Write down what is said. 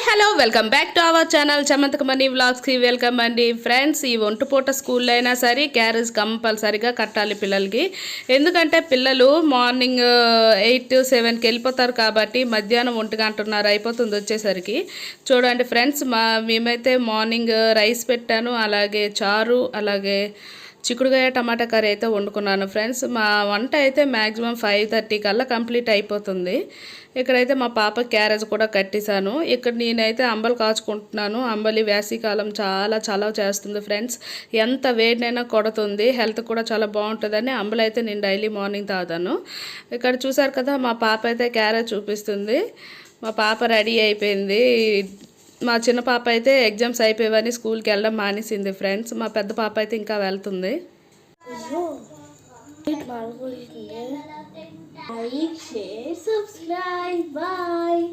Hello welcome back to our channel Chamanthakamani వ్లాగ్స్కి welcome అండి friends. ఈ ఒంటిపూట స్కూల్లో అయినా సరే క్యారేజ్ కంపల్సరీగా కట్టాలి పిల్లలకి. ఎందుకంటే పిల్లలు మార్నింగ్ 8-7కి వెళ్ళిపోతారు కాబట్టి మధ్యాహ్నం 1 గంటన్నర అయిపోతుంది వచ్చేసరికి. చూడండి ఫ్రెండ్స్, మేమైతే మార్నింగ్ రైస్ పెట్టాను, అలాగే చారు, అలాగే చిక్కుడుకాయ టమాటా కర్రీ అయితే వండుకున్నాను ఫ్రెండ్స్. మా వంట అయితే మ్యాక్సిమం 5:30 కల్లా కంప్లీట్ అయిపోతుంది. ఇక్కడైతే మా పాప క్యారేజ్ కూడా కట్టేశాను. ఇక్కడ నేనైతే అంబలు కాచుకుంటున్నాను. అంబలి వేసవికాలం చాలా చలవ చేస్తుంది ఫ్రెండ్స్. ఎంత వేడినైనా కొడుతుంది, హెల్త్ కూడా చాలా బాగుంటుందని అంబలు అయితే నేను డైలీ మార్నింగ్ తాగుతాను. ఇక్కడ చూసారు కదా, మా పాప అయితే క్యారేజ్ చూపిస్తుంది. మా పాప రెడీ అయిపోయింది. మా చిన్న పాప అయితే ఎగ్జామ్స్ అయిపోయేవని స్కూల్కి వెళ్ళడం మానేసింది ఫ్రెండ్స్. మా పెద్ద పాప అయితే ఇంకా వెళ్తుంది. Like, share, subscribe, bye.